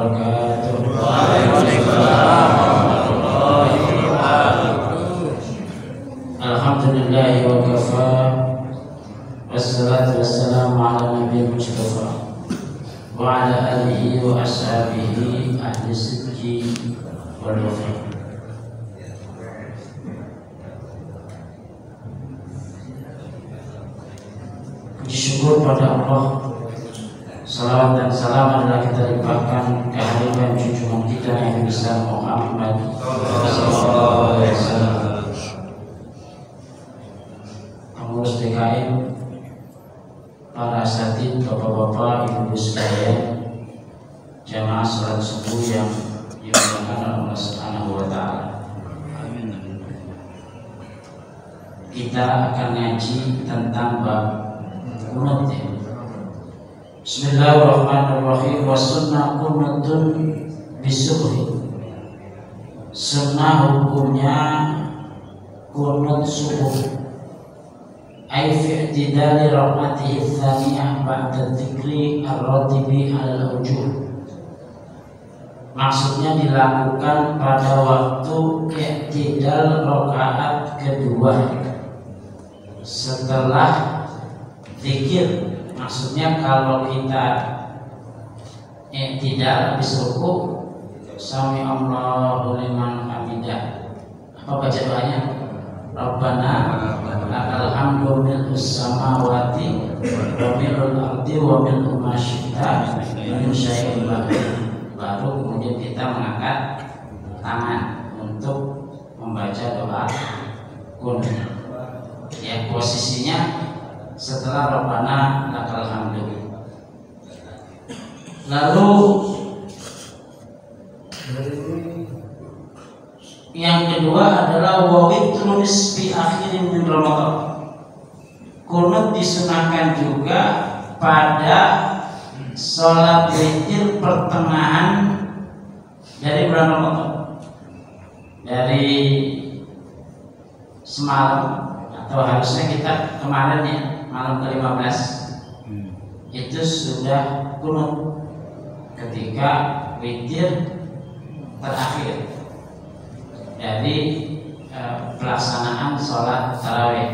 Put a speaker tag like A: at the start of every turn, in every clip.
A: wabarakatuh.
B: Waalaikumsalam warahmatullahi wabarakatuh.
A: Alhamdulillahi wa kafa. Wassalatu wassalamu ala nabiyil mustafa wa ala alihi wa ashabihi ahli sidqi wal wafa. Puji syukur pada Allah. Salawat dan salam adalah kita limpahkan kehadiran junjungan kita yang besar Muhammad sallallahu alaihi wasallam. Pengurus DKM, para asatid, bapak-bapak, ibu-ibu sekalian, jamaah salat subuh yang dimuliakan Allah Subhanahu wa taala. Kita akan ngaji tentang bab kunut ya. Bismillahirrahmanirrahim. Wa sunnah kunutun bisubhi. Sunnah hukumnya kunut subuh. Ai fi i'tidali rak'atihi tsaniyah ba'da dzikri ar-ratibi al-ujub. Maksudnya dilakukan pada waktu i'tidal rakaat kedua setelah zikir. Maksudnya kalau kita tidak habis ruku, sami Allahu liman hamidah, apa baca doanya? Rabbana lakal hamdu mil'us samawati wa mil'ul ardi wa mil'u ma syi'ta min syai'in ba'd. Baru kemudian kita mengangkat tangan untuk membaca doa kunut. Ya, posisinya setelah Rabbana lakal hamdu. Lalu yang kedua adalah wa witru nisfi akhirin min Ramadan. Kunut disunahkan juga pada sholat witir pertengahan dari bulan Ramadan, dari semalam atau harusnya kita kemarin ya, malam ke-15 itu sudah kunut ketika witir terakhir dari pelaksanaan sholat tarawih.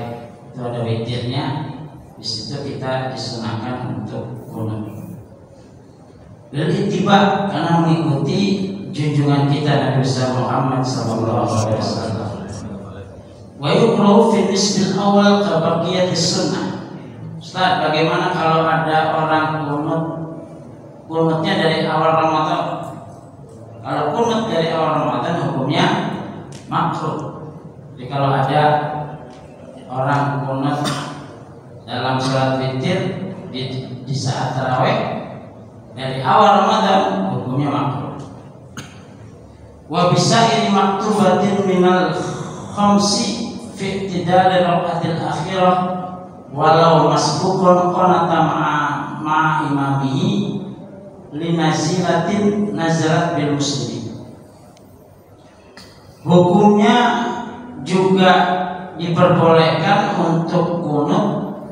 A: Itu ada witirnya, di situ kita disunahkan untuk kunut. Dan ittiba, karena mengikuti junjungan kita Nabi Muhammad sallallahu alaihi wasallam. Wa yukrahu fi nisbil awal ka baqiyatis sunnah. Ustaz, bagaimana kalau ada orang kunutnya dari awal Ramadan? Kalau kunut dari awal Ramadan hukumnya makruh. Jadi kalau ada orang kunut dalam sholat witir di saat tarawih dari awal Ramadan hukumnya makruh. Wa bisairi maktubatin minal khamsi fi i'tidal rak'atil akhirah walau masbuqun qanata ma'a imamihi linazilatin nazarat bil muslimin. Hukumnya juga diperbolehkan untuk kunut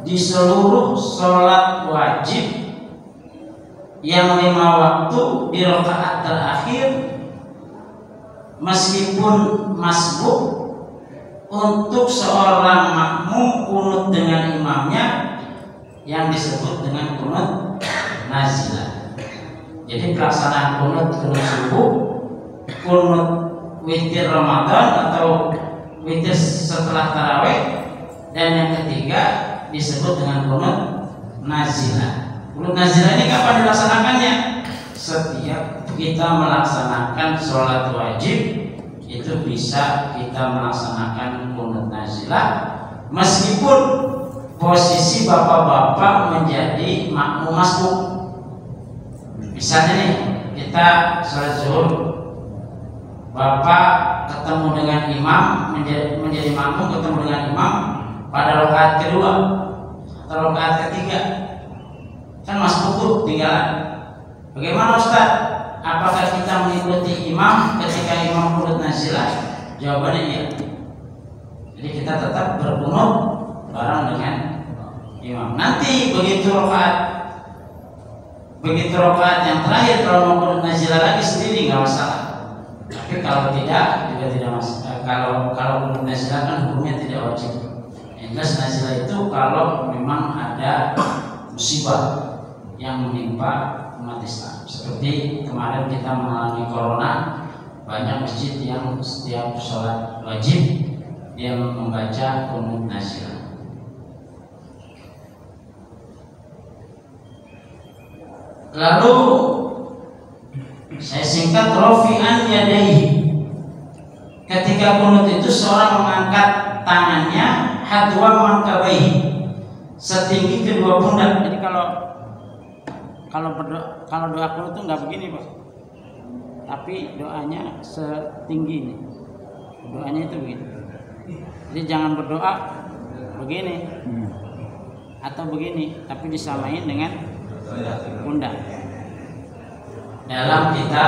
A: di seluruh sholat wajib yang 5 waktu di rakaat terakhir meskipun masbuk, untuk seorang makmum kunut dengan imamnya yang disebut dengan kunut nazilah. Jadi pelaksanaan kunut subuh, kunut witir Ramadan atau witir setelah tarawih, dan yang ketiga disebut dengan kunut nazilah. Kunut nazilah ini kapan dilaksanakannya? Setiap kita melaksanakan sholat wajib itu bisa kita melaksanakan kunut nazilah meskipun posisi bapak-bapak menjadi makmum masbuk. Misalnya nih, kita sholat zuhur, bapak ketemu dengan imam, menjadi makmum ketemu dengan imam pada rakaat kedua atau rakaat ketiga, kan masbuk tuh tinggalan. Bagaimana Ustaz? Apakah kita mengikuti imam ketika imam kunut nazilah? Jawabannya iya. Jadi kita tetap berkunut bareng dengan imam. Nanti begitu rakaat begitu rakaat yang terakhir kalau mau kunut nazilah lagi sendiri nggak masalah. Tapi kalau tidak juga tidak masalah. Kalau kunut nazilah kan hukumnya tidak wajib. Yang jelas nazilah itu kalau memang ada musibah yang menimpa umat Islam. Seperti kemarin kita mengalami corona, banyak masjid yang setiap sholat wajib dia membaca kunut nazilah. Lalu saya singkat, rafi'an yadayhi, ketika kunut itu seorang mengangkat tangannya hadwa mangkabaihi, setinggi kedua pundak. Jadi kalau doa kunut itu nggak begini Pak, tapi doanya setinggi ini, doanya itu begini. Jadi jangan berdoa begini atau begini, tapi disamain dengan pundak dalam kita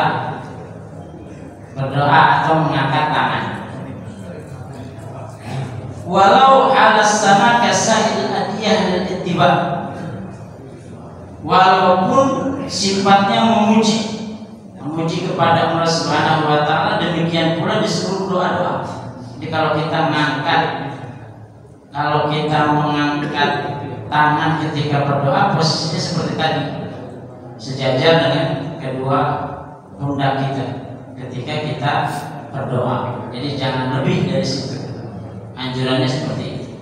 A: berdoa atau mengangkat tangan. Walau alas sama kasahil adiyah dan ittiba, walaupun sifatnya memuji kepada Allah Subhanahu wa taala, demikian pula di seluruh doa-doa. Jadi kalau kita mengangkat tangan ketika berdoa, posisinya seperti tadi, sejajar dengan kedua pundak kita ketika kita berdoa. Jadi jangan lebih dari situ. Anjurannya seperti itu.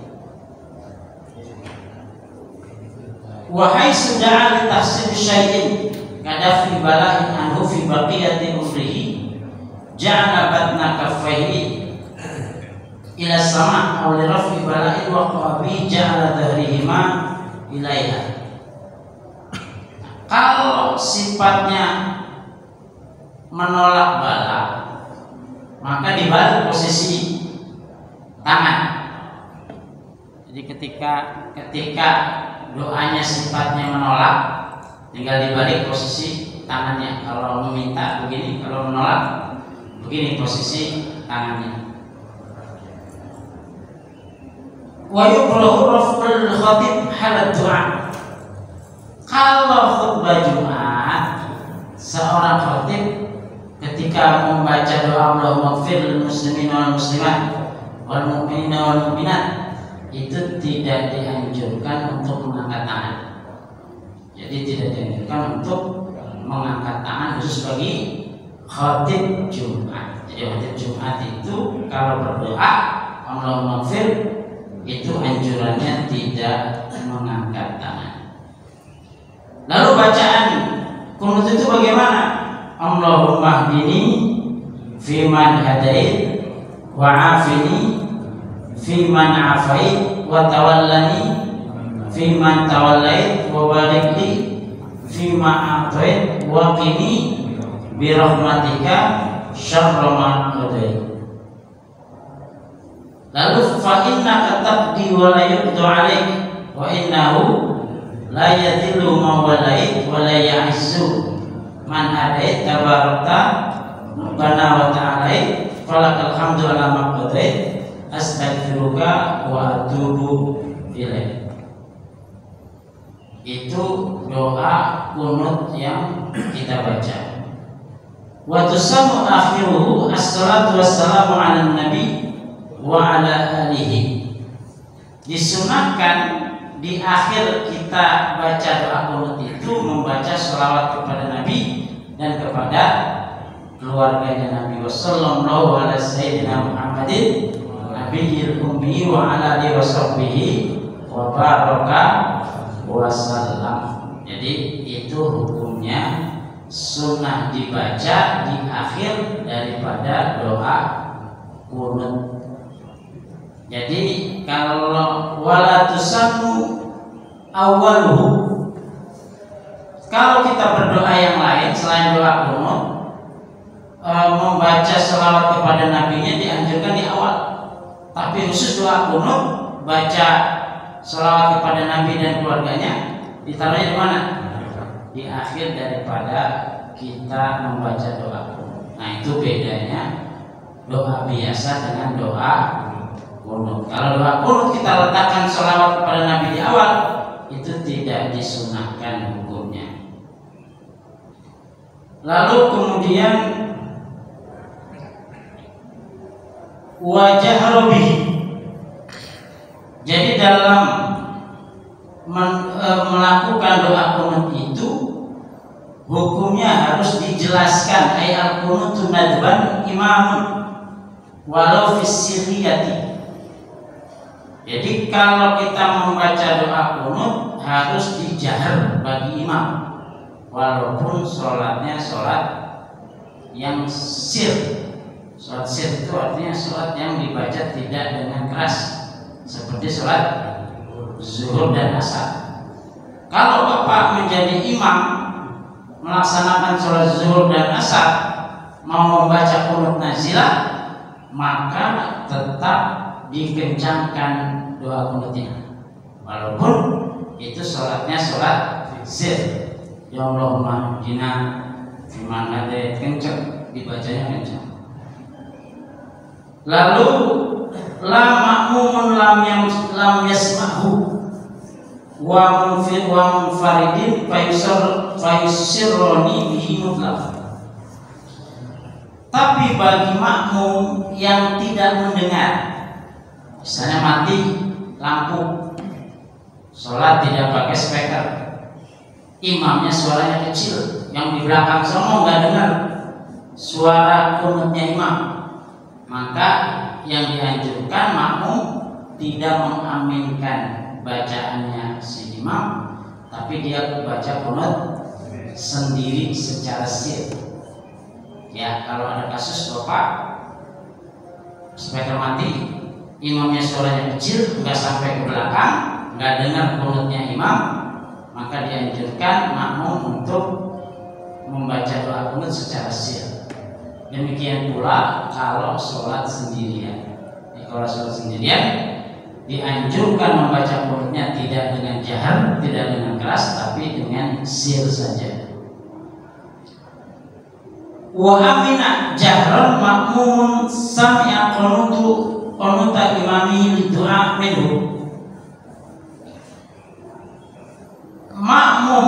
A: Wahai sudah li tahsib syai'in kadafi bala'in anhu fi baqiyati umrihi ja'ala batna kaffaihi ila sama' aw li rafi bala'in wa qabi ja'ala dhahrihima ilaiha. Kalau sifatnya menolak bala, maka dibalik posisi tangan. Jadi ketika doanya sifatnya menolak, tinggal dibalik posisi tangannya. Kalau meminta begini, kalau menolak begini posisi tangannya. Wa yuqra'u raf'ul khatib halat du'a. Kalau khutbah Jumat, seorang khatib ketika membaca doa Allahumma ighfir lil muslimin wal muslimat wal mu'minina wal mu'minat, itu tidak dianjurkan untuk mengangkat tangan. Jadi tidak dianjurkan untuk mengangkat tangan khusus bagi khatib Jumat. Jadi khatib Jumat itu kalau berdoa Allahumma ighfir, itu anjurannya tidak mengangkat tangan. Lalu bacaan kunut itu bagaimana? Allahumma hdini fiman hadait wa afini fiman afait wa tawallani fiman tawallait wa barik li fima a'tait wa qini bi rahmatika syarra ma qadait. Lalu fa innaka taqdi wa la yuqdu 'alaik wa innahu la yadhillu man walait wa la ya'izzu man adait tabarakta rabbana wa ta'ala falakal hamdu ala ma qadait astaghfiruka wa atubu ilaik. Itu doa kunut yang kita baca. Wa tusammu akhiruhu assalatu wassalamu ala nabi wa ala alihi. Disunahkan di akhir kita baca doa kunut itu membaca sholawat kepada Nabi dan kepada keluarganya Nabi sallallahu alaihi sayyidina Muhammadin nabiyil ummi wa ala alihi washabbihi wa baraka wasallam. Jadi itu hukumnya sunnah dibaca di akhir daripada doa kunut. Jadi kalau wala tusammu awwaluhu, kalau kita berdoa yang lain selain doa kunut, membaca selawat kepada nabinya dianjurkan di awal. Tapi khusus doa kunut, baca selawat kepada nabi dan keluarganya ditaruhnya di mana? Di akhir daripada kita membaca doa kunut. Nah, itu bedanya doa biasa dengan doa kunut. Kalau doa kunut kita letakkan sholawat kepada Nabi di awal, itu tidak disunahkan hukumnya. Lalu kemudian wajah robi. Jadi dalam melakukan doa qunut itu hukumnya harus dijelaskan. Ayat al-qunutu nadban imamun walau fisiriyati. Jadi kalau kita membaca doa qunut harus dijahar bagi imam, walaupun sholatnya sholat yang sir. Sholat sir itu artinya sholat yang dibaca tidak dengan keras, seperti sholat zuhur dan asar. Kalau bapak menjadi imam melaksanakan sholat zuhur dan asar, mau membaca qunut nazilah, maka tetap dikencangkan doa qunutnya, walaupun itu sholatnya sholat sir. Ya Allahumma hdina fiman hadait, kencang dibacanya, kencang. Lalu la ma'mumun lam yasma'hu wa munfaridin fayusirroni bihi mutlaq. Tapi bagi makmum yang tidak mendengar, misalnya mati lampu, sholat tidak pakai speaker, imamnya suaranya kecil, yang di belakang sono nggak dengar suara qunutnya imam, maka yang dianjurkan makmum tidak mengaminkan bacaannya si imam, tapi dia baca qunut sendiri secara sir. Ya, kalau ada kasus bapak speaker mati, imamnya suaranya kecil, nggak sampai ke belakang, nggak dengar qunutnya imam, maka dianjurkan makmum untuk membaca doa qunut secara sir. Demikian pula kalau sholat sendirian. Kalau sholat sendirian dianjurkan membaca qunutnya tidak dengan jahar, tidak dengan keras, tapi dengan sir saja. Wa amina jahran makmumun sami'a qunuta imamihi lidu'a minhu. Makmum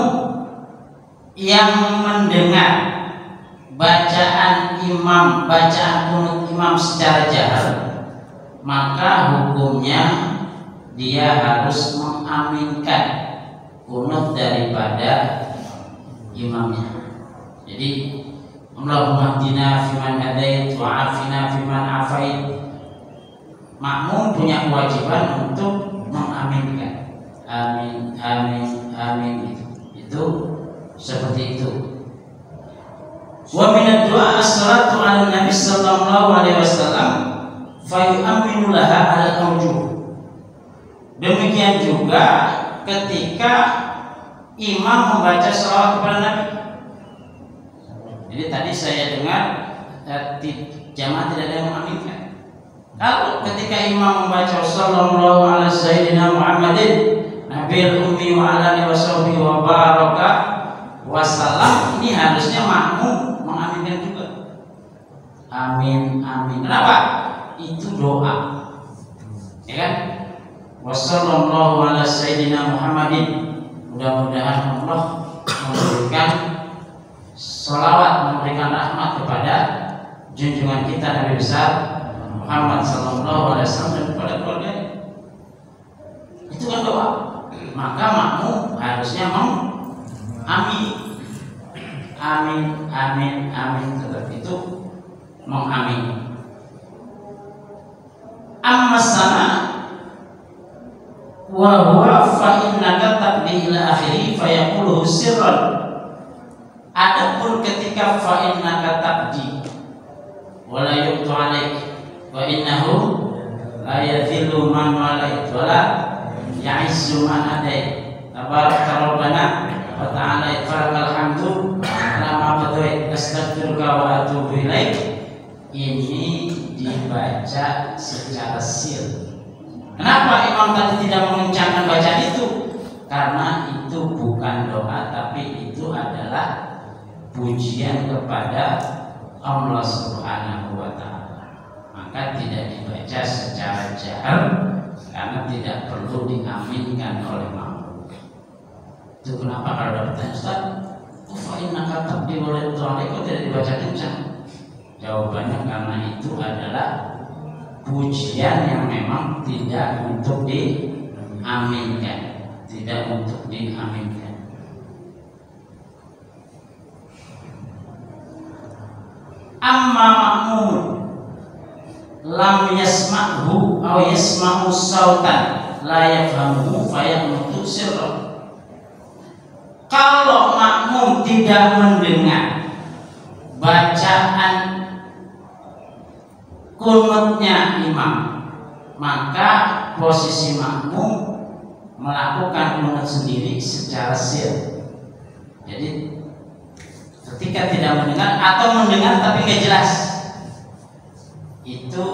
A: yang mendengar bacaan imam, bacaan qunut imam secara jahar, maka hukumnya dia harus mengaminkan qunut daripada imamnya. Jadi Allahumma hdina fiman hadait wa afina fiman afait. Makmum punya kewajiban untuk mengaminkan. Amin, amin, amin. Itu seperti itu. Wa minad du'a as-salatu 'ala Nabi sallallahu alaihi wasallam fa yu'minu laha 'ala al-awjuh. Demikian juga ketika imam membaca shalawat kepada Nabi. Jadi tadi saya dengar jamaah tidak ada yang mengaminkan. Kalau ketika imam membaca sallallahu alaihi sayyidina Muhammadin nabil ummi wa ala alihi washabihi wa baraka wasallam, ini harusnya makmum mengaminkan juga. Amin, amin. Kenapa? Itu doa, ya kan? Wassallallahu ala sayyidina Muhammadin. Mudah-mudahan Allah memberikan salawat, memberikan rahmat kepada junjungan kita Nabi besar Muhammad sallallahu alaihi wasallam dan kepada keluarga. Itu kan doa. Maka makmum harusnya amin, amin, amin, amin. Tetap itu mengamin. Amma sana wa huwa fa innaka taqdi ila akhiri fa yaqulu sirran. Adapun ketika fa innaka taqdi wa la yuqtu alaik wa innahu la yadhillu man walait wa la ya'izzu man adait tabaraka rabbana wa ta'ala falakal hamdu lama qadait astaghfiruka wa atubu ilaik. Ini dibaca secara sir. Kenapa imam tadi tidak mengencangkan bacaan itu? Karena itu bukan doa, tapi itu adalah pujian kepada Allah Subhanahu wa ta'ala. Maka tidak dibaca secara jahar karena tidak perlu diaminkan oleh makmum. Itu kenapa kalau ada pertanyaan, Ustaz, fa innaka taqdi wa la yuqda 'alaika tidak dibaca kencang? Jawabannya karena itu adalah pujian yang memang tidak untuk diaminkan, tidak untuk diaminkan. Amma ma'mum lam yasma'hu aw yasma'u sautan la yafhamuhu fayamutu sirra. Kalau makmum tidak mendengar bacaan kunutnya imam, maka posisi makmum melakukan kunut sendiri secara sir. Jadi ketika tidak mendengar atau mendengar tapi nggak jelas, itu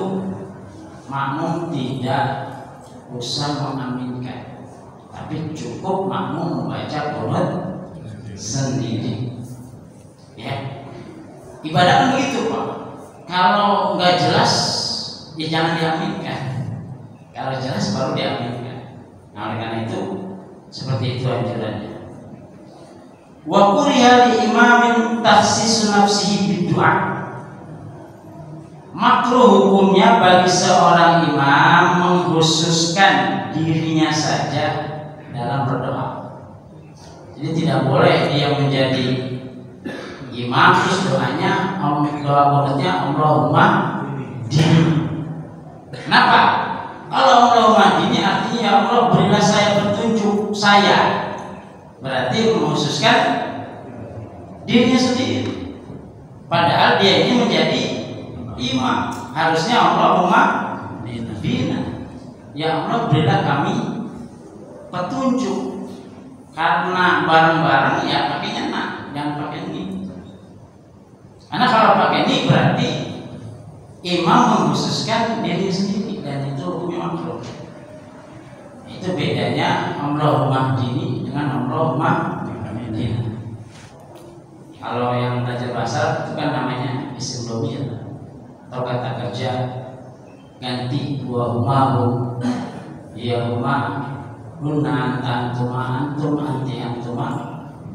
A: makmum tidak usah mengaminkan, tapi cukup makmum membaca kunut sendiri. Ya, ibadah kan begitu Pak. Kalau nggak jelas, ya jangan diaminkan. Kalau jelas baru diaminkan. Nah, oleh karena itu seperti itu anjurannya. Wa kuriha li imamin takhsisu nafsihi biddu'a. Makruh hukumnya bagi seorang imam mengkhususkan dirinya saja dalam berdoa. Jadi tidak boleh dia menjadi imam terus doanya doa kunutnya Allahumma dini. Kenapa? Kalau Allahumma dini artinya ya Allah berilah saya petunjuk saya. Berarti mengkhususkan dirinya sendiri. Padahal dia ini menjadi imam. Harusnya Allahumma bina. Ya Allah berilah kami petunjuk. Karena bareng-bareng ya pakainya nak, jangan pakai ini. Karena kalau pakai ini berarti imam mengkhususkan diri sendiri dan itu hukumnya makruh. Itu bedanya Allahumma dini dengan Allahumma dini. Kalau yang belajar bahasa itu kan namanya isim dhamir atau kata kerja ganti wa humahum ya humah kunna anta antuma antum anti antuma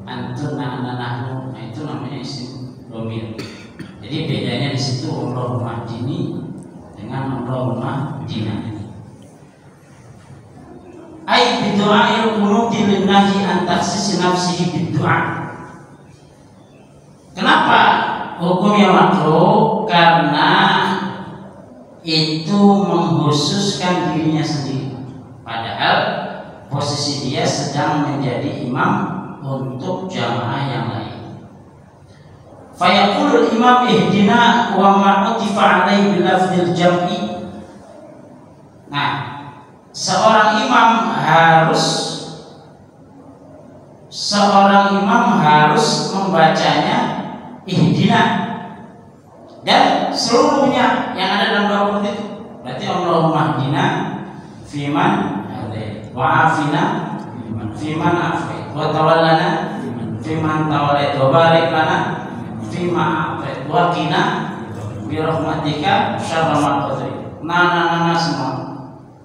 A: antuna ana nahnu. Nah, itu namanya isim dhamir. Jadi bedanya di situ Allahumma dini dengan Allahumma dina. Ai bidu'a'il qunuti lillahi an takhsisi nafsihi biddu'a. Kenapa hukumnya makruh? Karena itu mengkhususkan dirinya sendiri. Padahal posisi dia sedang menjadi imam untuk jamaah yang lain. Fayaqulul imam ihdina wa ma'utifa alaihi bilafdil jam'i. Nah, seorang imam harus membacanya ihdina dan seluruhnya yang ada dalam doa kunut itu. Berarti Allahumma hdina fiman hadait wa afina fiman afait wa tawallana fiman tawallait wa barik lana fima afait wa qina bi rahmatika syarra ma qadait. Nana semua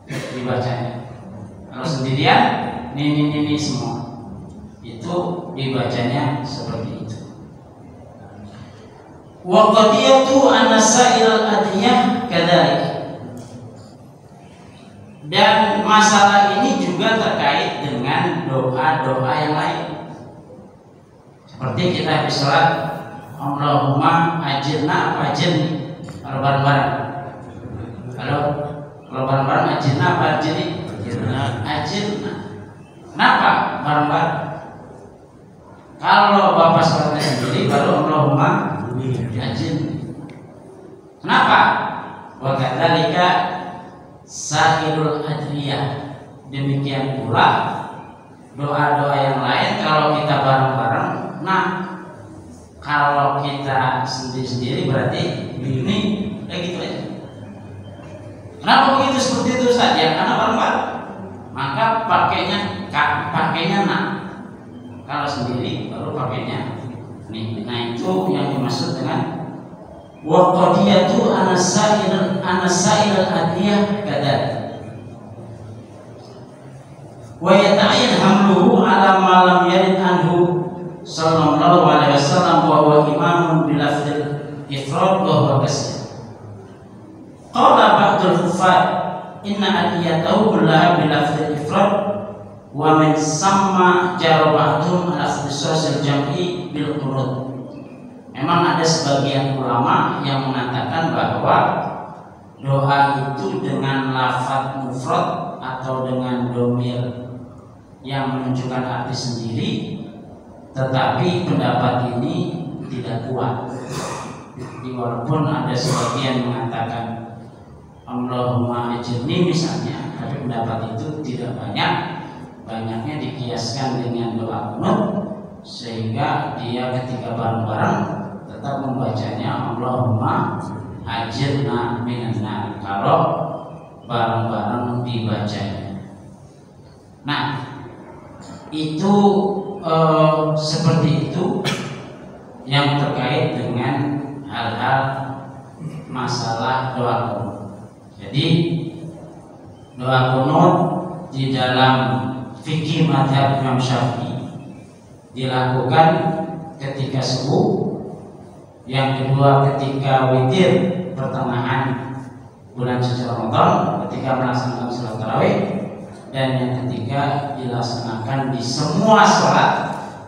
A: dibacanya. Kalau sendirian ini semua itu dibacanya seperti itu. Wa qadiyatu an-nasail al-adiyah kadzalik. Dan masalah ini juga terkait dengan doa-doa yang lain. Seperti kita di salat Allahumma ajirna apa ajirni? Kalau bareng-bareng. Kalau bareng-bareng ajirna apa ajirni? Ajirna. Kenapa bareng-bareng? Kalau Bapak salatnya sendiri baru Allahumma ajirni. Kenapa? Wa kadzalika sa'irul adriyah. Demikian pula doa-doa yang lain kalau kita bareng-bareng. Nah, kalau kita sendiri-sendiri berarti ini kayak gitu aja. Kenapa begitu seperti itu saja? Karena bareng-bareng. Maka pakainya nah. Kalau sendiri baru pakainya nih. Nah, itu yang dimaksud dengan wa qadiyatu anasail adiyah kadzalik. Wa yata'ayyan hamluhu ala ma lam yarid anhu sallallahu wasallam wa huwa imamun bilafdil ifrad wa huwa kasir. Qala ba'dul hufad inna adiyatahu kullaha bilafdil ifrad wa min samma jara ba'dhum ala ikhtisas al-jam'i bil qunut. Memang ada sebagian ulama yang mengatakan bahwa doa itu dengan lafaz mufrad atau dengan domir yang menunjukkan arti sendiri, tetapi pendapat ini tidak kuat. Jadi walaupun ada sebagian mengatakan Allahumma ajirni misalnya, tapi pendapat itu tidak banyak. Banyaknya dikiaskan dengan doa kunut, sehingga dia ketika bareng-bareng tetap membacanya Allahumma ajirna minan nar kalau bareng-bareng dibacanya. Nah, itu seperti itu yang terkait dengan hal-hal masalah doa kunut. Jadi doa kunut di dalam fikih mazhab Imam Syafi'i dilakukan ketika subuh, yang kedua ketika witir pertengahan bulan suci Ramadan ketika melaksanakan sholat tarawih, dan yang ketiga dilaksanakan di semua sholat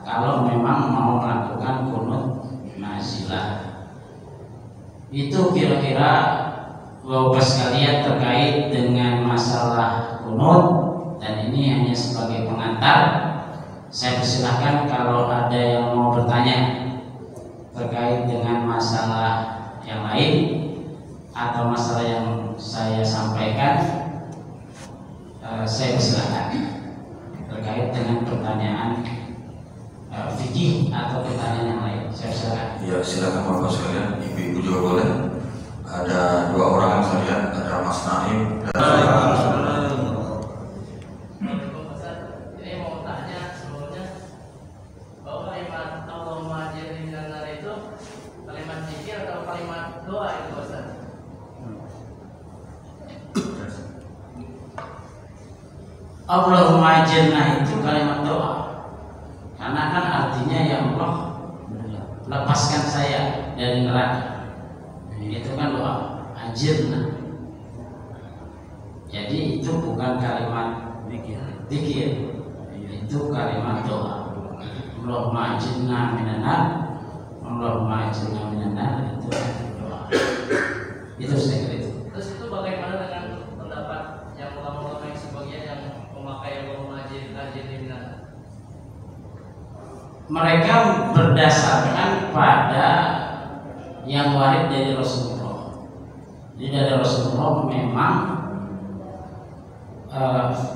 A: kalau memang mau melakukan kunut nazilah. Itu kira-kira Bapak sekalian terkait dengan masalah kunut, dan ini hanya sebagai pengantar. Saya persilahkan kalau ada yang mau bertanya terkait dengan masalah yang lain atau masalah yang saya sampaikan, saya persilahkan terkait dengan pertanyaan fikih atau pertanyaan yang lain. Saya persilahkan.
B: Ya, silakan Bapak sekalian, ibu-ibu juga boleh. Ada dua orang yang saya lihat, ada Mas Naim dan
C: Ini mau tanya sebelumnya bahwa kalimat Allahumma ajirni minan nar itu kalimat zikir atau kalimat doa itu Ustaz?
A: Allahumma ajirna itu kalimat doa, karena kan artinya ya Allah lepaskan saya dari neraka. Itu kan doa ajirna. Jadi itu bukan kalimat zikir, itu kalimat doa. Allahumma ajirna minan nar, Allahumma ajirna minan nar, itu doa. Itu saya kira itu.
C: Terus itu bagaimana dengan pendapat yang ulama-ulama yang sebagian yang memakai Allahumma ajirni minan nar?
A: Mereka berdasarkan pada yang warid dari Rasulullah. Jadi dari Rasulullah memang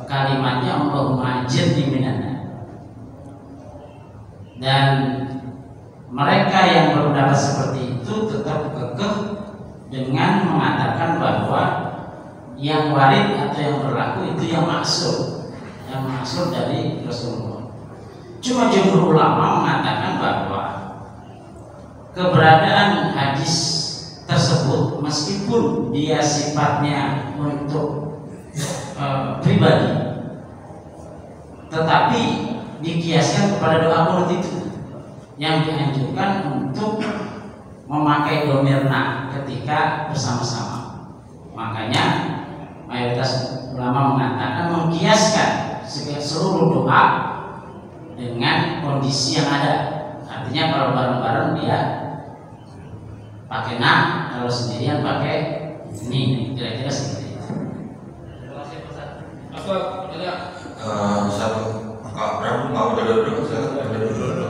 A: kalimatnya Allahumma ajirni minan nar. Dan mereka yang berpendapat seperti itu tetap kekeh dengan mengatakan bahwa yang warid atau yang berlaku itu yang maksud dari Rasulullah. Cuma jumhur ulama mengatakan bahwa keberadaan hadis tersebut meskipun dia sifatnya untuk pribadi, tetapi dikiaskan kepada doa kunut itu yang dianjurkan untuk memakai domirna ketika bersama-sama. Makanya mayoritas ulama mengatakan mengkiaskan seluruh doa dengan kondisi yang ada. Artinya kalau bareng-bareng dia pakai na, kalau sendirian pakai ni, kira-kira seperti itu.
C: Terima kasih Ustaz.
B: satu Kak Bram mau dulu, saya dulu.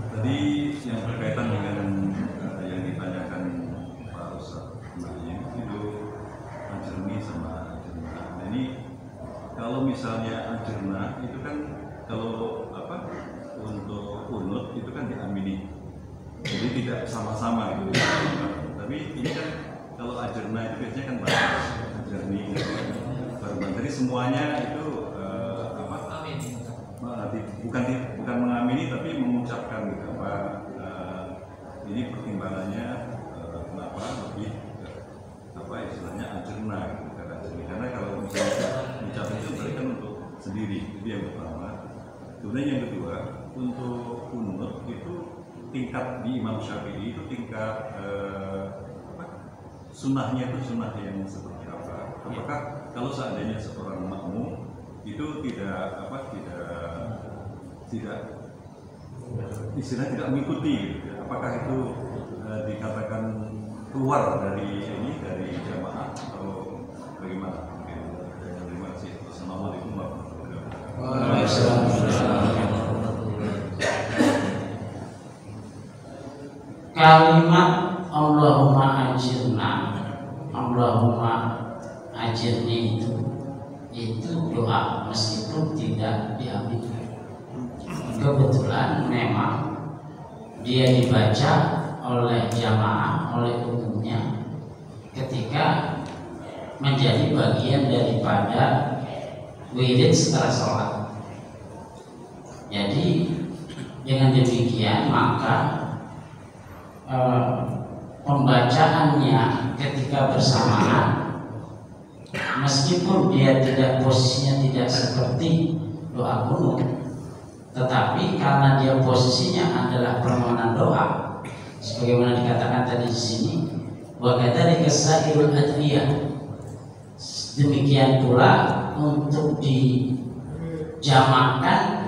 D: Tadi yang berkaitan dengan yang ditanyakan Pak Ustaz kemarin itu ajurni sama ajurna. Nah ini kalau misalnya ajurna itu kan kalau untuk kunut itu kan diamini, jadi tidak sama-sama gitu. Tapi ini kan kalau ajurna itu biasanya kan ajurni bareng. Jadi semuanya itu bukan mengamini tapi mengucapkan gitu ini pertimbangannya kenapa lebih istilahnya ajurna gitu, karena kalau misalnya Itu yang pertama. Kemudian yang kedua, untuk kunut itu tingkat di Imam Syafi'i itu tingkat sunnahnya itu sunnah yang seperti apa? Apakah kalau seandainya seorang makmum itu tidak istilahnya tidak mengikuti, apakah itu dikatakan keluar dari jamaah atau bagaimana? Terima kasih. Assalamualaikum warahmatullahi wabarakatuh.
A: Kalimat Allahumma ajirni itu doa meskipun tidak diambil. Kebetulan memang dia dibaca oleh jamaah, oleh umumnya ketika menjadi bagian daripada wirid setelah sholat. Jadi dengan demikian maka pembacaannya ketika bersamaan, meskipun dia posisinya tidak seperti doa kunut, tetapi karena dia posisinya adalah permohonan doa, sebagaimana dikatakan tadi di sini, wa kadzalika sairul adhiyah, demikian pula untuk dijamakkan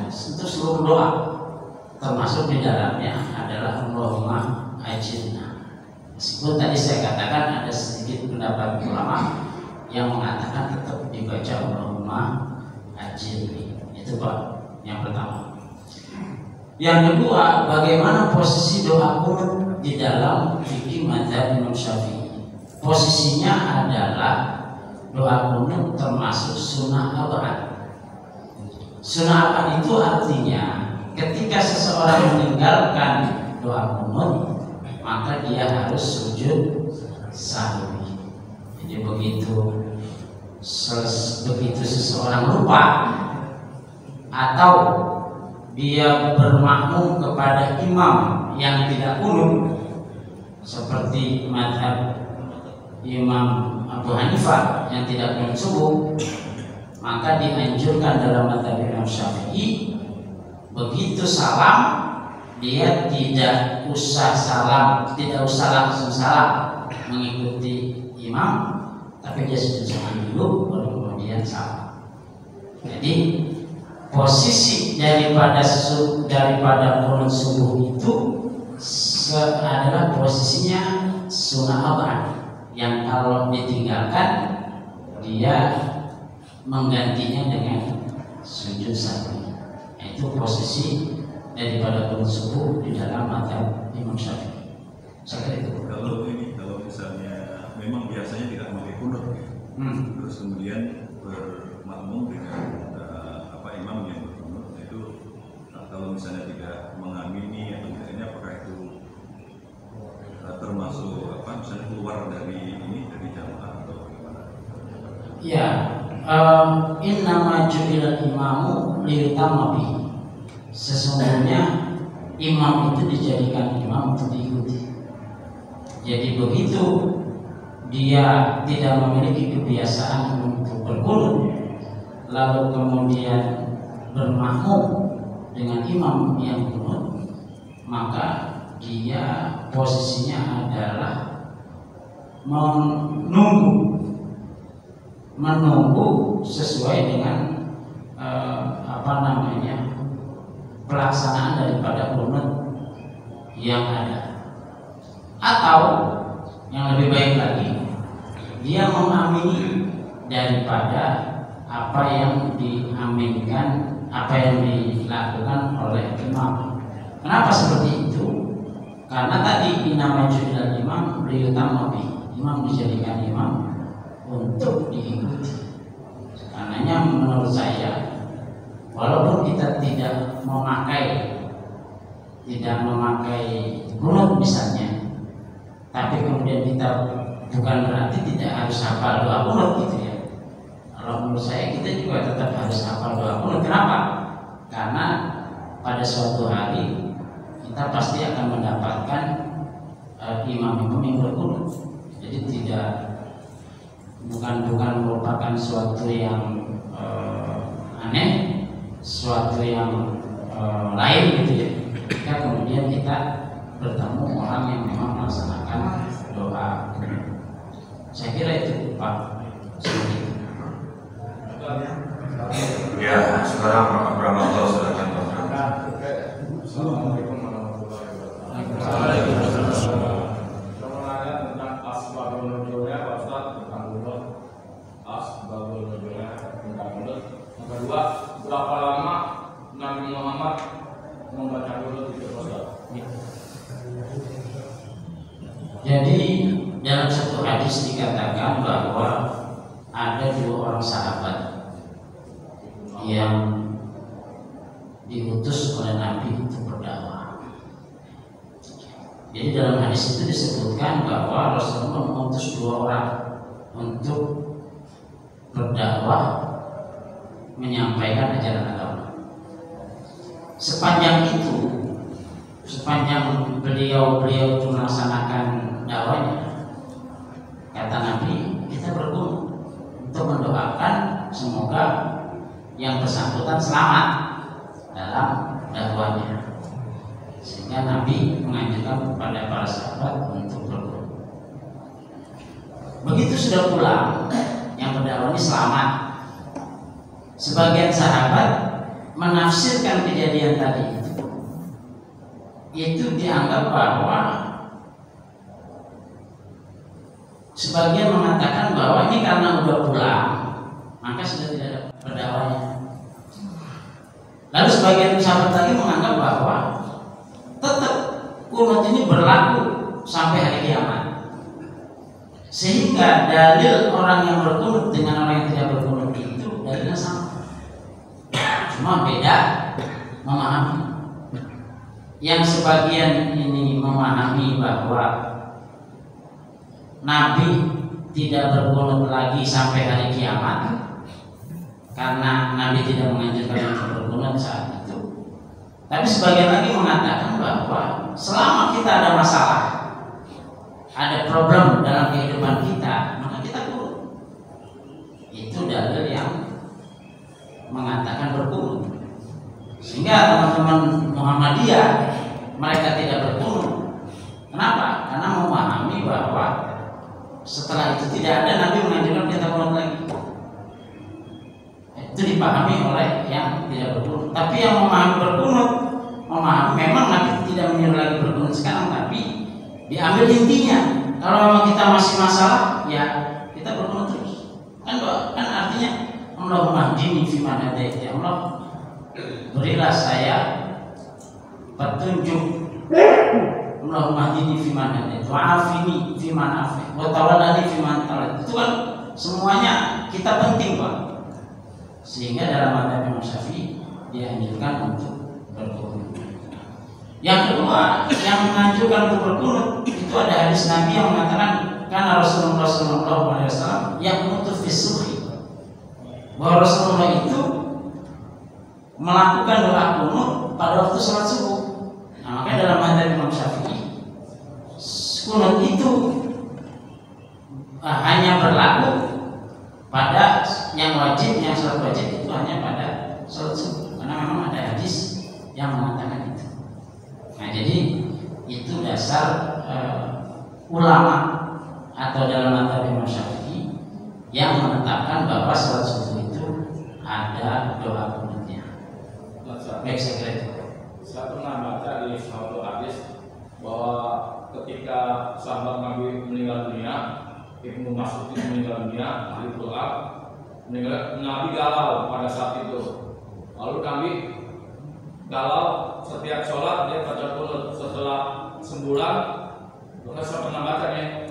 A: untuk seluruh doa, termasuk di dalamnya adalah Allahumma ajirna. Meskipun tadi saya katakan ada sedikit pendapat ulama yang mengatakan tetap dibaca Allahumma ajirni. Itu Pak yang pertama. Yang kedua, bagaimana posisi doa kunut di dalam fikih mazhab Imam Syafi'i? Posisinya adalah doa kunut termasuk sunnah abad. Sunnah abad itu artinya ketika seseorang meninggalkan doa kunut, maka dia harus sujud sahwi. Jadi begitu seseorang lupa atau dia bermakmum kepada imam yang tidak kunut, seperti mazhab Imam Abu Hanifah yang tidak kunut subuh, maka dianjurkan dalam mazhab Imam Syafi'i begitu salam dia tidak usah langsung salam mengikuti imam, tapi dia sujud sahwi dulu baru kemudian salam. Jadi posisi daripada kunut subuh itu adalah posisinya sunnah abad, yang kalau ditinggalkan dia menggantinya dengan sujud sahwi. Itu posisi daripada kunut subuh di dalam mazhab Imam Syafi'i. Saya itu.
D: Kalau misalnya memang biasanya tidak memakai kunut, terus kemudian bermakmum dengan imam yang berkunut, itu kalau misalnya tidak mengamini atau tidaknya, apakah itu termasuk misalnya keluar dari jamaah atau bagaimana?
A: Ya, innama ju'ilal imamu liyutamma bihi. Sesungguhnya imam itu dijadikan imam untuk diikuti. Jadi begitu dia tidak memiliki kebiasaan untuk berkunut, lalu kemudian bermakmum dengan imam yang kunut, maka dia posisinya adalah menunggu sesuai dengan pelaksanaan daripada kunut yang ada. Atau yang lebih baik lagi, dia mengamini daripada apa yang diaminkan, apa yang dilakukan oleh imam. Kenapa seperti itu? Karena tadi innama ju'ilal imam liyutamma bihi. Imam dijadikan imam untuk diikuti. Karenanya menurut saya, walaupun kita tidak memakai kunut misalnya, tapi kemudian kita bukan berarti tidak harus hafal doa kunut gitu ya. Kalau menurut saya kita juga tetap harus hafal doa kunut. Kenapa? Karena pada suatu hari kita pasti akan mendapatkan imam-imam yang berkunut. Jadi bukan merupakan suatu yang aneh, sesuatu yang lain gitu ya. Ketika kemudian kita bertemu orang yang memang melaksanakan doa. Saya kira itu Pak.
B: Ya, sekarang Pak Abramanto silakan Pak.
E: Assalamualaikum warahmatullahi wabarakatuh. Saya mau nanya tentang asbabul nuzulnya, Pak Ustaz, tentang mulut. Asbabul nuzulnya tentang mulut. Yang kedua, berapa lama Nabi Muhammad membaca mulut itu, Pak Ustaz?
A: Jadi dalam satu hadis dikatakan bahwa ada dua orang sahabat yang diutus oleh Nabi untuk berdakwah. Jadi dalam hadis itu disebutkan bahwa Rasulullah mengutus dua orang untuk berdakwah, menyampaikan ajaran agama. Sepanjang beliau itu melaksanakan dakwahnya, kata Nabi, kita bergumul untuk mendoakan semoga yang bersangkutan selamat dalam dakwahnya. Sehingga Nabi menganjurkan kepada para sahabat untuk bergumul. Begitu sudah pulang, yang berdakwah ini selamat. Sebagian sahabat menafsirkan kejadian tadi itu dianggap bahwa sebagian mengatakan bahwa ini karena udah pulang maka sudah tidak ada berdakwahnya. Lalu sebagian sahabat lagi menganggap bahwa tetap kunut ini berlaku sampai hari kiamat, sehingga dalil orang yang berkunut dengan orang yang tidak berkunut itu dalilnya sama, cuma beda memahami. Yang sebagian ini memahami bahwa Nabi tidak berkunut lagi sampai hari kiamat karena Nabi tidak menganjurkan untuk berkunut saat itu. Tapi sebagian lagi mengatakan bahwa selama kita ada masalah, ada problem dalam kehidupan kita, maka kita kunut. Itu dalil yang mengatakan berkunut. Sehingga teman-teman Muhammadiyah mereka tidak berkunut. Kenapa? Karena memahami bahwa setelah itu tidak ada Nabi menganjurkan kita kunut lagi. Itu dipahami oleh yang tidak berkunut. Tapi yang memahami berkunut, memahami memang Nabi tidak menyuruh lagi berkunut sekarang, tapi diambil intinya. Kalau memang kita masih masalah, ya kita berkunut terus. Kan artinya Allahumma hdini fi man hadait, ya Allah, berilah saya petunjuk. Allahumma hdini fi man hadait, wa'afini fi man afait, wa tawallani fi man tawallait. Itu kan semuanya kita penting, Pak. Sehingga dalam madzhab Imam Syafi'i dianjurkan untuk berkunut. Yang kedua, yang menganjurkan untuk berkunut itu ada hadis Nabi yang mengatakan karena Rasulullah SAW yang menutup fisubhi, bahwa Rasulullah itu melakukan doa kunut pada waktu sholat subuh. Nah, makanya dalam madzhab Imam Syafi'i kunut itu hanya berlaku pada yang wajib, yang sholat wajib itu hanya pada sholat subuh, karena memang ada hadis yang mengatakan itu. Nah, jadi itu dasar ulama atau dalam madzhab Imam Syafi'i yang menetapkan bahwa sholat subuh itu ada doa kunutnya. Baik, saya kira itu.
E: Saya pernah baca di suatu hadis bahwa ketika sahabat Nabi meninggal dunia, Ibnu Mas'ud meninggal dunia, ahli Quran meninggal, Nabi galau pada saat itu. Lalu Nabi galau setiap sholat dia baca kunut. Setelah sebulan, maka saya pernah baca nih,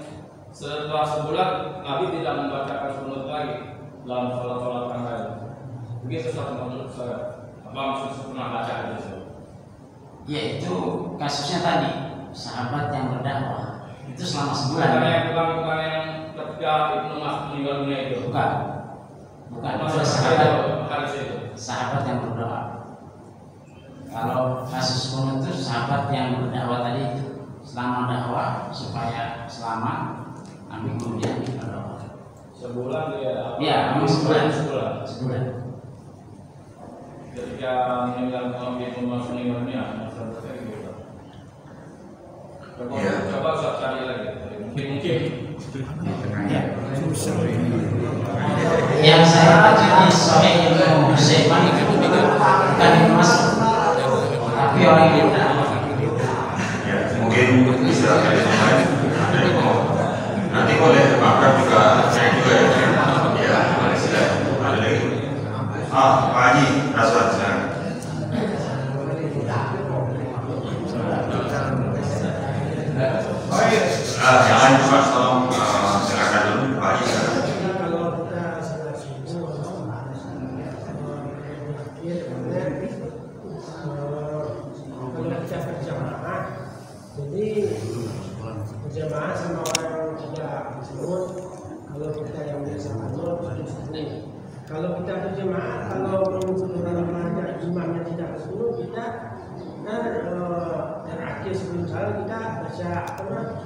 E: setelah sebulan Nabi tidak membacakan kunut lagi dalam sholat-sholat yang lain. Begitu satu menurut saya. Apa maksud pernah baca itu?
A: Yaitu kasusnya tadi sahabat yang berdakwah itu selama sebulan.
E: Bukan yang ketika Ibnu Mas'ud meninggal dunia itu.
A: Bukan itu sahabat yang berdoa. Kalau kasus kunut itu sahabat yang berdakwah tadi itu selama dakwah supaya selamat, Nabi kemudian berdoa.
E: Sebulan dia?
A: Iya, memang sebulan.
E: Sebulan. ketika Ibnu Mas'ud meninggal dunia, masalah kayak gitu. Coba Ustaz cari lagi, mungkin.
A: Yang saya baca di Sahih Ibnu Huzaimah bukan Mas, tapi orang itu.
B: Ya, mungkin bisa nanti boleh Pak Pram juga saya juga ya boleh silakan. Ada lagi? Pak Haji Raswan silakan. Jangan Pak, tolong silakan dulu Pak Haji silakan.
F: Jadi berjamaah sama orang yang tidak disebut, kalau kita yang biasa menurut itu. Kalau kita berjamaah, kalau menurut imamnya tidak disebut, kita terakhir sebelum salam kita baca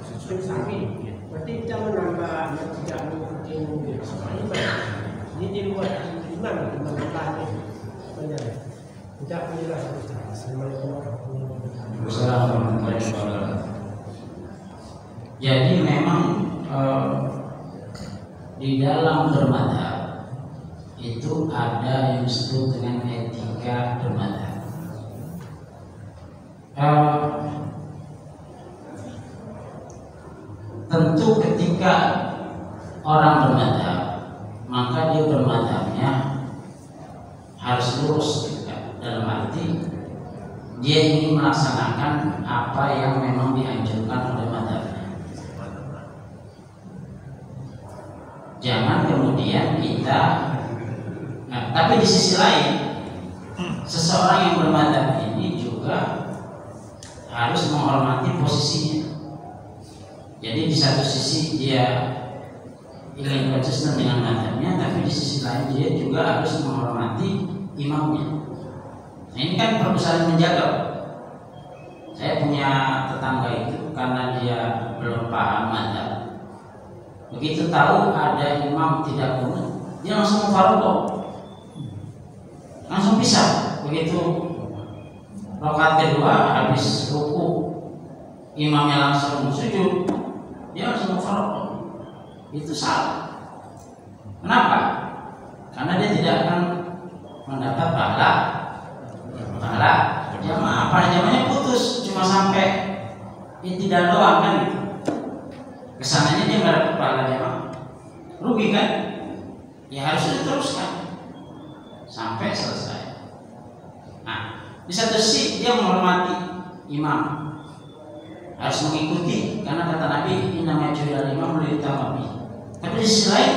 F: sujud sahwi. Berarti kita menambah yang tidak mengikuti sama imam. Ini di luar imam menambahnya. Tidak penjelasan Ustaz. Assalamualaikum warahmatullahi wabarakatuh.
A: Jadi memang di dalam bermadzhab itu ada yang disebut dengan etika bermadzhab. Tentu ketika orang bermadzhab, maka dia bermadzhabnya harus lurus, dalam arti dia ingin melaksanakan apa yang memang dianjurkan oleh madzhabnya. Jangan kemudian kita, tapi di sisi lain, seseorang yang bermadzhab ini juga harus menghormati posisinya. Jadi di satu sisi dia ingin konsisten dengan madzhabnya, tapi di sisi lain dia juga harus menghormati imamnya. Nah, ini kan perlu saling menjaga. Saya punya tetangga itu karena dia belum paham madzhab. Begitu tahu ada imam tidak qunut, dia langsung mufaraqah, langsung pisah. Begitu rakaat kedua habis ruku, imamnya langsung sujud, dia langsung mufaraqah. Itu salah. Kenapa? Karena dia tidak akan mendapat pahala jamaah. Pahala jamaahnya putus, cuma sampai tidak doang kan gitu. Kesananya dia nggak dapat pahala jamaah, rugi kan? Ya harusnya diteruskan sampai selesai. Nah, di satu sisi dia menghormati imam, harus mengikuti karena kata Nabi inna ju'ila imam liutamma. Tapi di sisi lain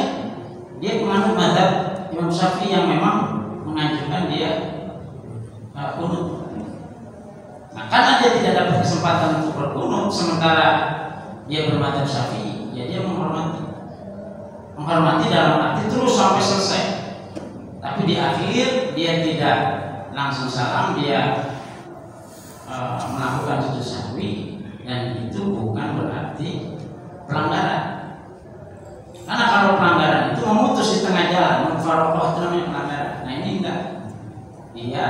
A: dia penganut madzhab Imam Syafi'i yang memang menganjurkan dia kunut. Nah, karena dia tidak dapat kesempatan untuk berkunut sementara dia bermadzhab Syafi'i, ya dia menghormati dalam arti terus sampai selesai. Tapi di akhir dia tidak langsung salam, dia melakukan sujud sahwi, dan itu bukan berarti pelanggaran. Karena kalau pelanggaran itu memutus di tengah jalan, mufaraqah itu namanya pelanggaran. Nah ini enggak, dia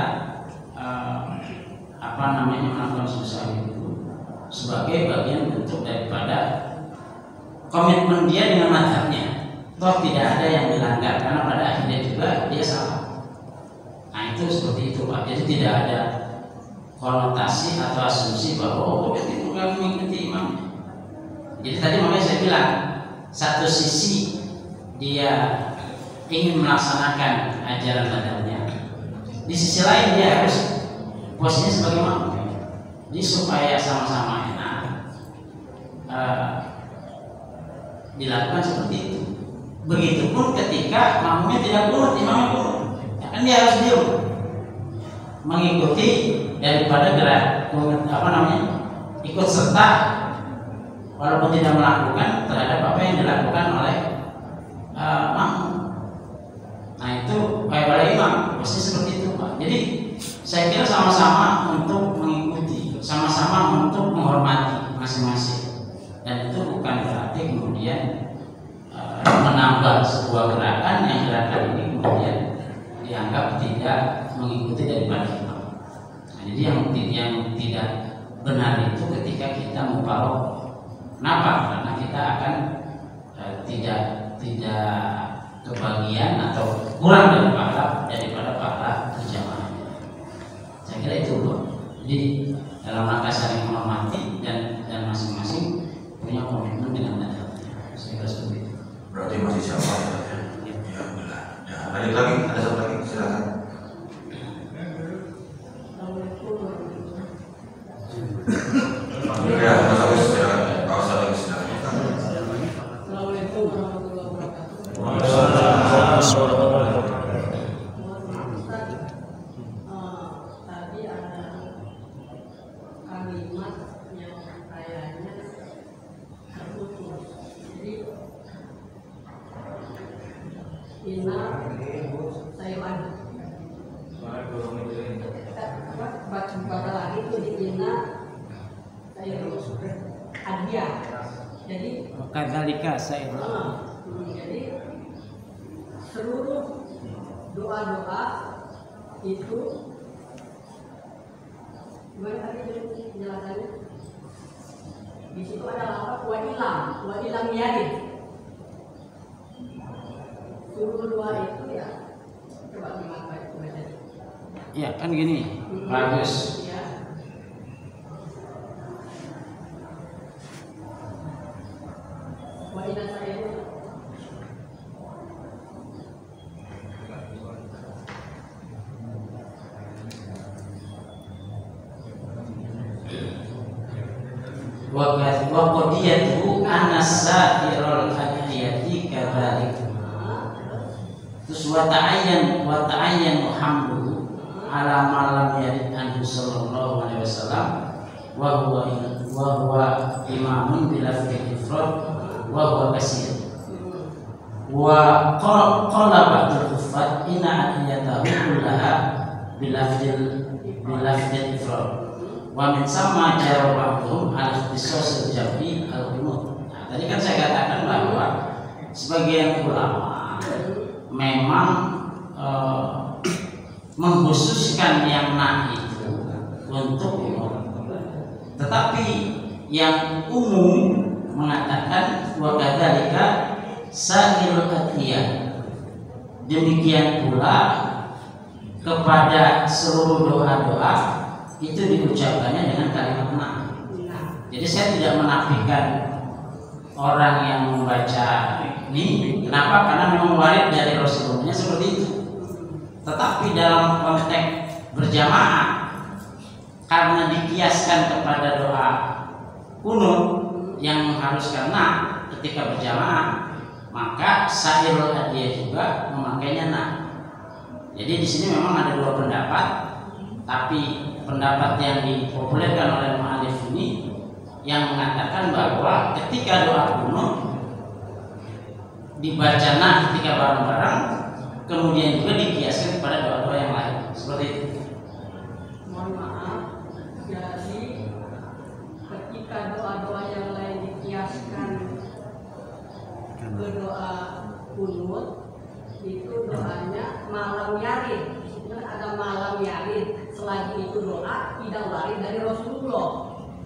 A: melakukan sujud sahwi itu sebagai bagian bentuk daripada komitmen dia dengan madzhabnya. Toh tidak ada yang dilanggar karena pada akhirnya juga dia salah. Nah itu seperti itu Pak. Jadi tidak ada konotasi atau asumsi bahwa berarti bukan mengikuti imam. Jadi tadi makanya saya bilang, satu sisi dia ingin melaksanakan ajaran madzhabnya, di sisi lain dia harus posisinya sebagai imam. Jadi supaya sama-sama enak dilakukan seperti itu. Begitupun ketika makmumnya tidak qunut, imamnya qunut, ya kan dia harus diam mengikuti daripada gerak ikut serta walaupun tidak melakukan terhadap apa yang dilakukan oleh makmum. Nah itu oleh imam pasti seperti itu Pak. Jadi saya kira sama-sama untuk mengikuti, sama-sama untuk menghormati masing-masing, dan itu bukan berarti kemudian menambah sebuah gerakan yang gerakan ini kemudian dianggap tidak mengikuti daripada imam. Nah, jadi yang tidak benar itu ketika kita muparok. Kenapa? Karena kita akan tidak kebagian atau kurang daripada pahala berjamaah. Saya kira itu loh. Jadi dalam rangka saling menghormati dan masing-masing punya komitmen dengan madhabnya. Saya kira seperti itu.
B: Berarti masih siapa ya? Ya benar. Ya, lanjut lagi, ada satu lagi, silakan. Ya, Mas Agus, silakan. Pak Ustaz lagi silakan.
G: Assalamualaikum warahmatullahi wabarakatuh. Tadi ada kalimat yang kayaknya terputus. Jadi Ina Taiwan. Baca lagi itu di Ina Taiwan hadiah. Jadi
F: Kadzalika saya.
G: Jadi seluruh doa-doa itu gimana tadi penjelasannya? Di situ ada apa? Wadilang yakin. Seluruh doa itu ya coba gimana baca?
A: Ya kan gini, bagus.
G: Ya. Wadilang saya
A: wa qadiyatu an-nasairul hadiyati kadzalik. Terus wa ta'ayyan hamdu ala ma lam yarid anhu sallallahu alaihi wasallam wa huwa imamun bila ifrad wa huwa kasir. Wa qala ba'dul kuffar inna adiyatahu kullaha bilafdil ifrad wa min sama jawab ba'dhum al-ikhtisas al-jam'i al-qunut. Nah, tadi kan saya katakan bahwa sebagian ulama memang mengkhususkan yang nah itu untuk umum, tetapi yang umum mengatakan wa kadzalika sa'irul adhiyah. Demikian pula kepada seluruh doa-doa itu diucapkannya dengan kalimat nah. Jadi saya tidak menafikan orang yang membaca ini. Kenapa? Karena memang warid dari Rasulullah seperti itu. Tetapi dalam konteks berjamaah, karena dikiaskan kepada doa kunut yang mengharuskan nah ketika berjamaah, maka sa'irul hadiyah juga memakainya nah. Jadi di sini memang ada dua pendapat, tapi pendapat yang dipopulerkan oleh mu'alif ini yang mengatakan bahwa ketika doa kunut dibaca nah ketika bareng-bareng, kemudian juga dikiaskan kepada doa-doa yang lain seperti itu.
G: mohon maaf, jadi ketika doa-doa yang lain dikiaskan ke doa kunut, itu doanya malam yarid. Sebenarnya ada malam yarid, selagi itu doa tidak warid dari Rasulullah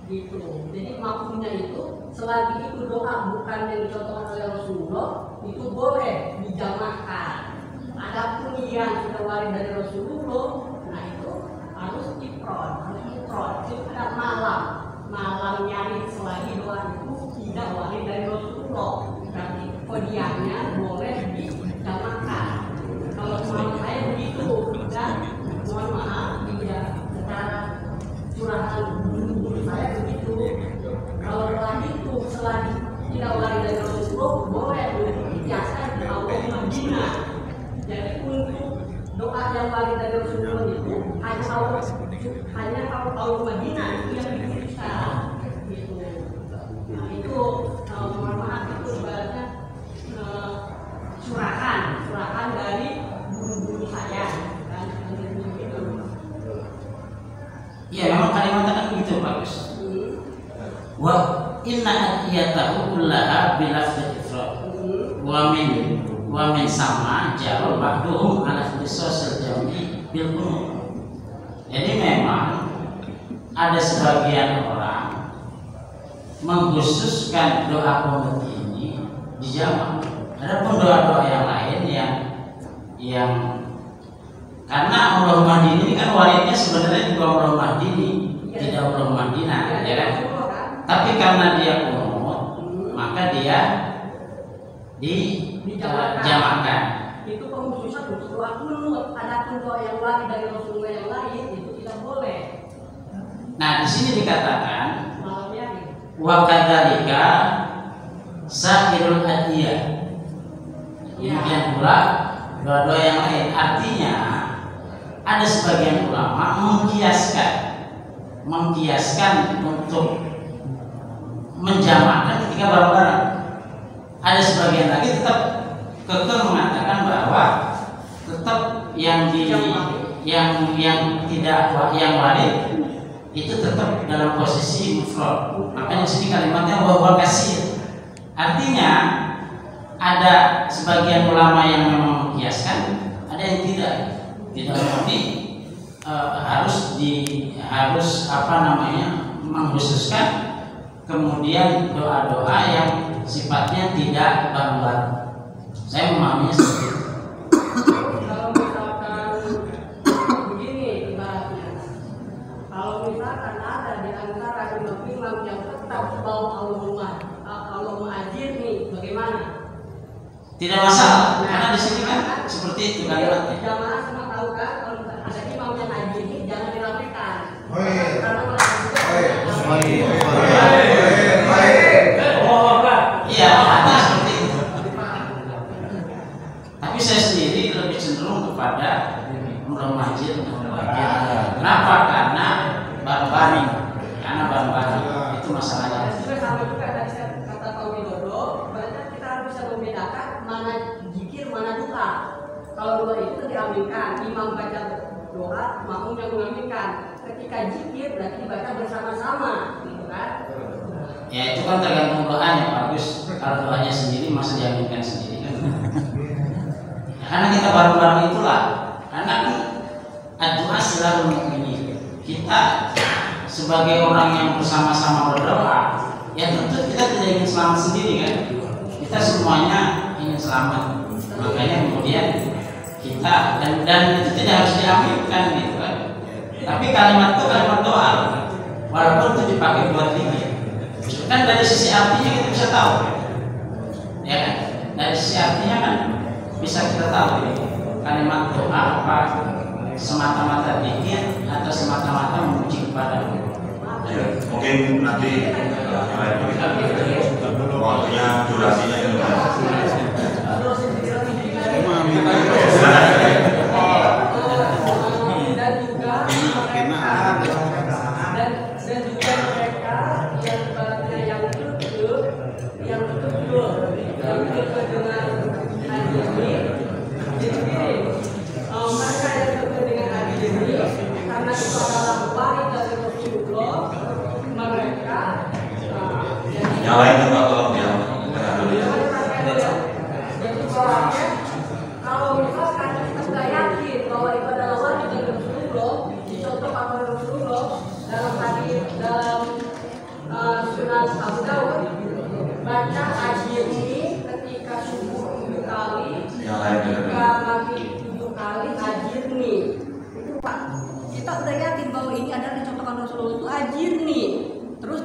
G: gitu. Jadi maksudnya itu selagi itu doa bukan yang dicontohkan oleh Rasulullah, itu boleh dijamaahkan. Adapun yang sudah warid dari Rasulullah, nah itu harus ifrad. Itu ada malam yarid selagi doa itu tidak warid dari Rasulullah. Berarti kodiannya boleh dijamaahkan. Kalau menurut saya begitu, dan mohon maaf ya, secara curahan guru saya begitu. Kalau doa itu selagi tidak warid dari Rasulullah, boleh dikiaskan di Allahumma bina. Jadi untuk doa yang warid dari Rasulullah itu hanya Allahumma bina itu yang dikhususkan gitu. Nah itu mohon maaf itu ibaratnya curahan dari guru-guru saya kan gitu.
A: Iya, memang kalimatnya kan begitu bagus. Wa inna adiyatahu kullaha bilafdil ifrad wa min sama jawab ba'duhum ala ikhtisas al-jam'i bil qunut. Jadi memang ada sebagian orang mengkhususkan doa qunut ini di jamak. Ada pun doa-doa yang lain yang karena Allahumma hdini ini kan waridnya sebenarnya juga Allahumma hdini, tidak Allahumma hdina, ya kan? Tapi karena dia qunut, maka dia dijamakkan.
G: Itu pengkhususan untuk doa qunut. Adapun doa yang lain dari Rasulullah yang lain itu tidak boleh.
A: Nah, di sini dikatakan
G: Malamnya
A: wa kadzalika sa'irul adiyah. Demikian pula doa-doa yang lain. Artinya ada sebagian ulama mengkiaskan untuk menjamakkan ketika bareng-bareng. Ada sebagian lagi tetap kekeh mengatakan bahwa tetap yang walid itu tetap dalam posisi mufrad. Makanya di sini kalimatnya wa kasir. Artinya ada sebagian ulama yang memang mengkiaskan, ada yang tidak berarti harus mengkhususkan kemudian doa-doa yang sifatnya tidak bareng-bareng. Saya memahaminya seperti itu.
G: kalau misalkan begini ibaratnya, kalau misalkan ada di antara imam-imam yang tetap mau Allahumma ajirni, bagaimana?
A: Tidak masalah, karena di sini kan seperti itu kalimatnya.
G: Jamaah semua tahu kan, kalau ada imam yang ajirni jangan dirapikan.
B: Oh iya.
G: Karena malah
A: Iya, ada seperti itu. Tapi saya sendiri lebih cenderung kepada Majid. Kenapa? Karena bareng-bareng. Itu masalahnya.
G: dan juga sama juga tadi saya kata Pak Widodo, banyak kita harus bisa membedakan mana zikir, mana doa. Kalau doa itu diaminkan, imam baca doa, makmum yang mengaminkan. Ketika zikir berarti dibaca bersama-sama, gitu kan?
A: Ya itu kan tergantung doanya Pak Agus. Kalau doanya sendiri masa diaminkan sendiri kan? Karena kita bareng-bareng itulah. Karena kan doa selalu mukminin. Kita sebagai orang yang bersama-sama berdoa, ya tentu kita tidak ingin selamat sendiri kan? Kita semuanya ingin selamat. Makanya kemudian kita dan itu tidak harus diaminkan gitu kan? Tapi kalimat itu kalimat doa, walaupun itu dipakai buat zikir. Kan dari sisi artinya kita bisa tahu, ya kan? Dari sisi artinya kan bisa kita tahu kalimat doa apa semata-mata zikir atau semata-mata memuji kepada Allah.
B: Ya, mungkin nanti waktunya durasinya itu
G: dan juga mereka yang ibaratnya yang betul dengan hadis ini. Jadi gini, mereka yang betul dengan hadis ini karena itu adalah warid dari Rasulullah, mereka
B: yang lain juga tolong ya.
G: jadi soalnya kalau misalkan kita sudah yakin bahwa itu adalah warid dari Rasulullah, dicontoh oleh Rasulullah dalam hadis dalam Sunan Abu Dawud, baca ajir ini ketika subuh 7 kali, ketika maghrib 7 kali ajir nih. Itu Pak, kita udah yakin bahwa ini adalah dicontohkan Rasulullah itu ajir nih. Terus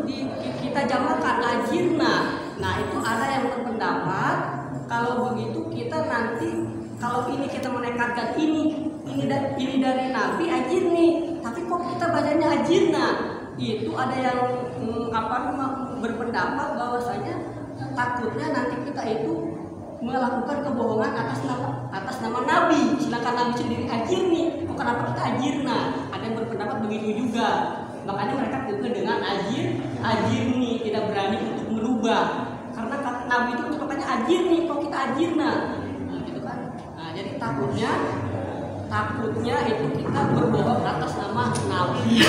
G: kita jamalkan ajirna. Nah itu ada yang berpendapat kalau begitu kita nanti kalau ini kita menekatkan ini dari Nabi ajir nih, tapi kok kita bacanya ajirna? Itu ada yang berpendapat bahwasanya takutnya nanti kita itu melakukan kebohongan atas nama Nabi, sedangkan Nabi sendiri ajir nih, kok kenapa kita ajirna? Ada yang berpendapat begitu juga. Makanya mereka juga dengan ajir nih, tidak berani untuk merubah. Karena Nabi itu ucapannya ajir nih, kok kita ajirna? Nah, gitu kan. Nah, jadi takutnya itu kita berbohong atas nama Nabi.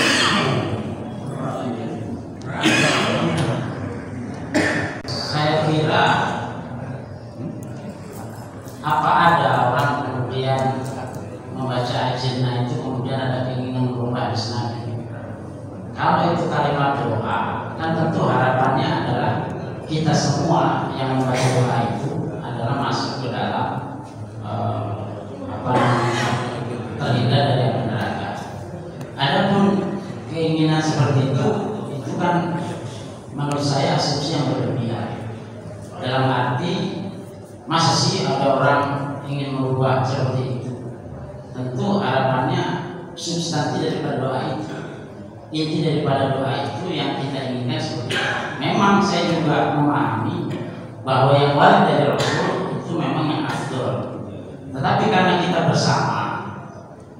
A: Saya kira apa ada orang kemudian kalau itu kalimat doa, kan tentu harapannya adalah kita semua yang membaca doa itu adalah masuk ke dalam terhindar dari api neraka. Adapun keinginan seperti itu kan menurut saya asumsi yang berlebihan. Dalam arti masa sih ada orang ingin merubah seperti itu? Tentu harapannya substansi daripada doa itu, inti daripada doa itu yang kita inginkan seperti itu. Memang saya juga memahami bahwa yang wali dari Rasul itu memang yang afdol. Tetapi karena kita bersama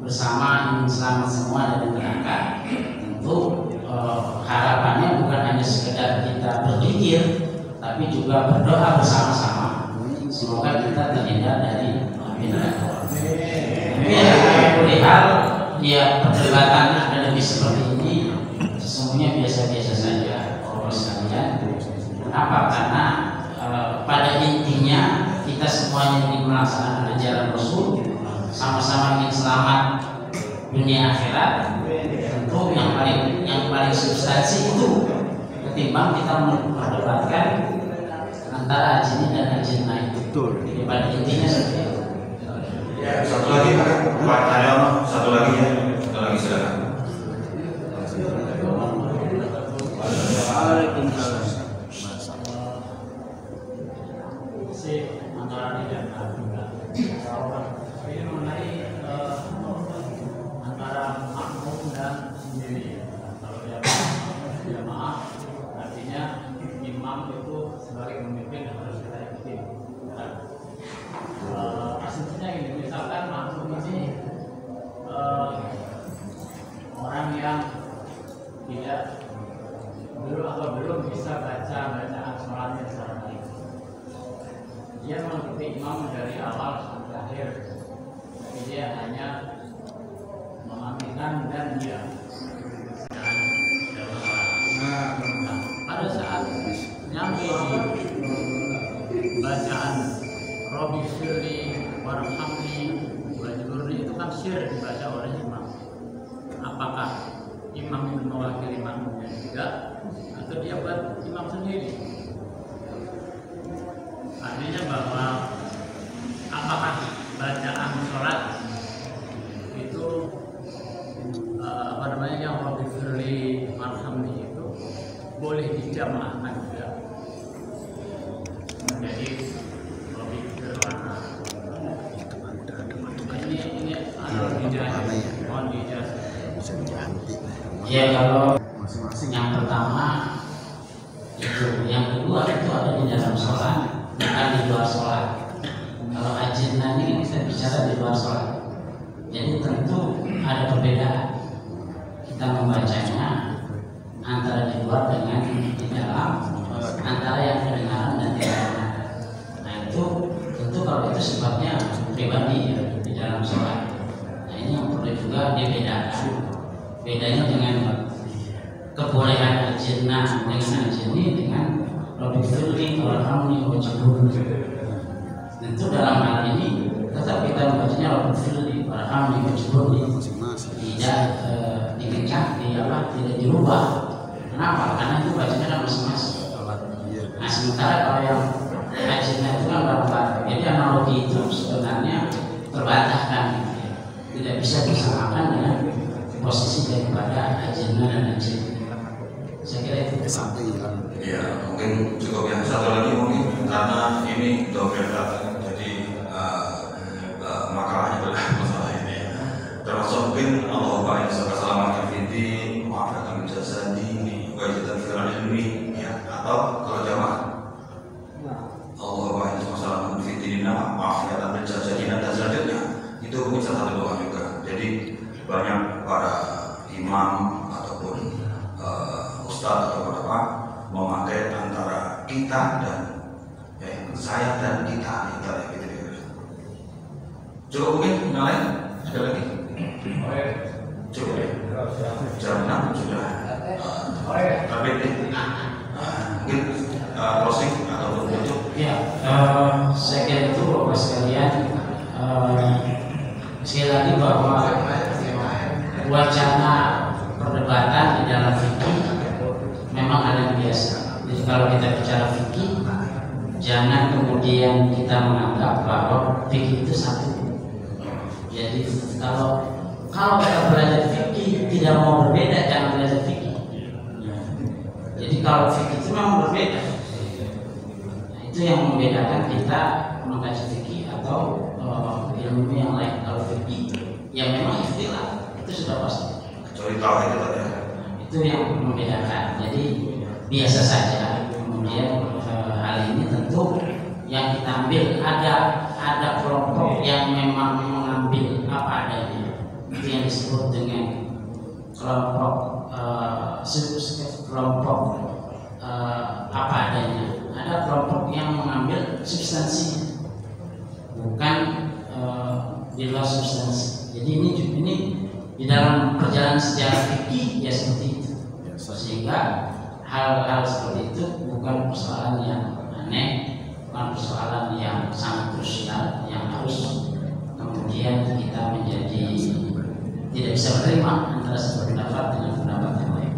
A: ingin selamat semua dari neraka, tentu harapannya bukan hanya sekedar kita berzikir, tapi juga berdoa bersama-sama. Semoga kita terhindar dari api neraka. Tapi hal ya perdebatan akademik seperti ini sesungguhnya biasa-biasa saja, Bapak sekalian. Kenapa? Karena pada intinya kita semuanya ingin melaksanakan ajaran Rasul, sama-sama ingin selamat dunia akhirat. Tentu yang paling substansi itu ketimbang kita memperdebatkan antara ajin dan ajin lain. Betul. Jadi pada intinya seperti itu.
B: Ya, satu lagi Pak Haryono, satu lagi silakan.
E: Ini mengenai antara makmum dan sendiri. Kalau dia jamaah, artinya imam itu sebagai pemimpin yang harus kita ikuti. Asumsinya ini, misalkan makmum ini orang yang tidak belum bisa baca bacaan sholatnya secara baik. Dia mengikuti imam dari awal sampai akhir, tapi dia hanya mengaminkan dan diam. Pada saat nyampe di bacaan Robbi Firli Warhamni Wajurni itu kan syir dibaca oleh imam. Apakah imam itu mewakili makmumnya juga atau dia buat imam sendiri? Artinya bahwa apakah bacaan sholat itu yang Robbi Firli Warhamni itu boleh dijamaahkan juga. Jadi Robbi Firli Warhamni ini mohon dijelaskan.
A: Ya, kalau yang pertama itu, yang kedua itu ada di dalam sholat, bukan di luar sholat. Kalau ajinah ini kita bicara di luar sholat, jadi tentu ada perbedaan kita membacanya antara di luar dengan di dalam, antara yang kedengaran dan tidak kedengaran. Nah itu tentu kalau itu sifatnya pribadi ya, di dalam sholat. Nah ini yang perlu juga dibedakan. Bedanya dengan kebolehan ajinah dengan ajini dengan Robbi Firli Warhamni Wajurni. Tentu dalam hal ini tetap kita membacanya Robbi Firli Warhamni Wajurni, tidak tidak dirubah. Kenapa? Karena itu bacanya kan masing-masing. Nah sementara kalau yang ajinah itu kan bareng-bareng, jadi analogi itu sebenarnya terbantahkan, tidak bisa disamakan dengan posisi daripada ajinah dan ajin. Saya kira itu.
B: Ya, mungkin cukup yang satu lagi mungkin karena ini double data, jadi makalahnya berbeda masalah ini. Termasuk mungkin Allahumma inna selamatkan fiti, maafkan jasadi, wajidan firan ilmi, ya, atau kalau jamaah Allahumma inna selamatkan fiti, maafkan jasadi dan selanjutnya itu mungkin salah satu doa juga. Jadi banyak para imam ataupun ustadz atau apa memakai antara kita dan saya dan kita antara gitu. Cukup mungkin yang lain ada lagi? Cukup ya. Jam 6 sudah. Tapi mungkin closing atau tutup.
A: Ya, saya kira itu Bapak sekalian. Sekali lagi bahwa wacana perdebatan di dalam kalau kita bicara fikih, jangan kemudian kita menganggap bahwa fikih itu satu. Jadi kalau kita belajar fikih tidak mau berbeda, jangan belajar fikih. Jadi kalau fikih itu memang berbeda. Nah, itu yang membedakan kita mengkaji fikih atau ilmu yang lain. Kalau fikih yang memang istilah itu sudah pasti.
B: Kecuali tauhid itu ya.
A: Itu yang membedakan. Jadi biasa saja. Kemudian hal ini tentu yang kita ambil ada kelompok yang memang mengambil apa adanya. Itu yang disebut dengan kelompok apa adanya. Ada kelompok yang mengambil substansi, bukan di luar substansi. Jadi ini di dalam perjalanan sejarah fikih ya seperti itu. Sehingga hal-hal seperti itu bukan persoalan yang aneh, bukan persoalan yang sangat krusial yang harus kemudian kita menjadi tidak bisa menerima antara satu pendapat dengan pendapat yang lain.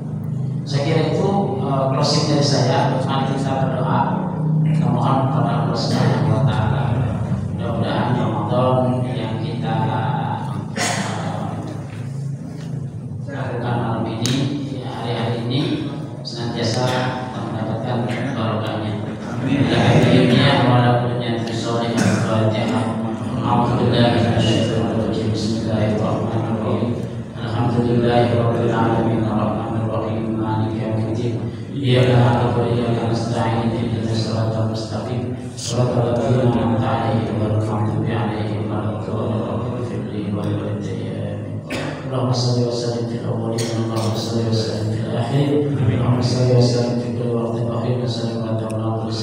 A: Saya kira itu closing dari saya. Mari kita berdoa, kita mohon kepada Allah Subhanahu wa Ta'ala, mudah-mudahan Ramadan yang kita lakukan malam ini, hari-hari ini senantiasa kita mendapatkan barokahnya. Alhamdulillah wa ala kulli niyatin shalihah. Al-Fatihah. A'udzubillahi minasyaitonir rajim. Bismillahirrahmanirrahim. Alhamdulillahirabbil alamin arrahmanir rahim maliki yaumiddin. Iyyaka na'budu wa iyyaka nasta'in ihdinas siratal mustaqim. Shiratal ladzina an'amta 'alaihim ghairil maghdubi 'alaihim waladdallin. Allahumma shalli wa sallim fil awwalin wa Allahumma shalli wa sallim fil akhirin. Allahumma shalli wa sallim fi kulli waqtin wa akhirin. Sallallahu alaihi wa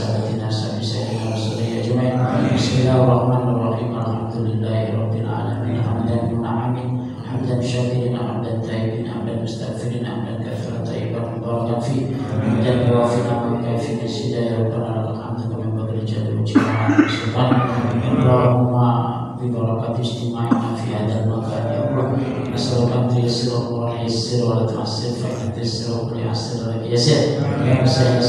A: sallam sayyidina rasulina ajma'in. Bismillahirrahmanirrahim. Alhamdulillahirabbil alamin. Hamdan mun'amin, hamdan syakirin, hamdan tayyibin, hamdan mustaghfirin, hamdan katsiran tayyiban mubarakan fi. Hamdan yuwafiqu ma kafi min sidaya rabbana lakal hamdu kama yanbaghi li jalali wajhika subhanahu. Allahumma bi barakati istima'ina fi hadzal makan ya Allah. Nasalkan tiyasir wa yasir wa la tu'assir fa tiyasir wa yasir wa yasir. Ya saya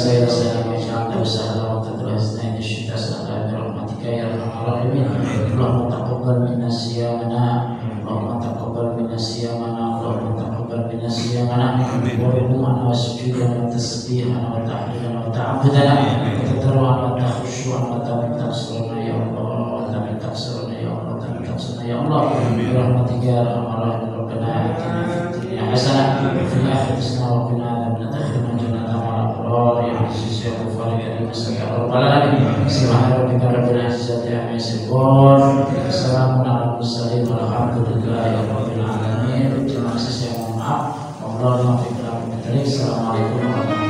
A: macam usaha wa tadrasna di syita sallallahu rahmatika ya arhamar rahimin. Allahumma taqabbal minna siyamana, Allahumma taqabbal minna siyamana, Allahumma taqabbal minna siyamana wa ruku'ana wa sujudana wa tasbihana wa tahmidana wa ta'abbudana wa tadarru'ana wa takhushu'ana wa tamintaksirana ya Allah, wa tamintaksirana ya Allah, tamintaksirana ya Allah. Rahmatika ya arhamar rahimin. Rabbana atina fid dunya hasanah wa fil akhirati hasanah wa qina adzabannar. Adkhilna jannata ma'al abrar ya aziz ya ghafar ya karim ya rabbal alamin. Subhana rabbika rabbil izzati amma yasifun. Wassalamun ala mursalin walhamdulillahi rabbil alamin. Terima kasih, saya mohon maaf. Wassalamualaikum warahmatullahi wabarakatuh.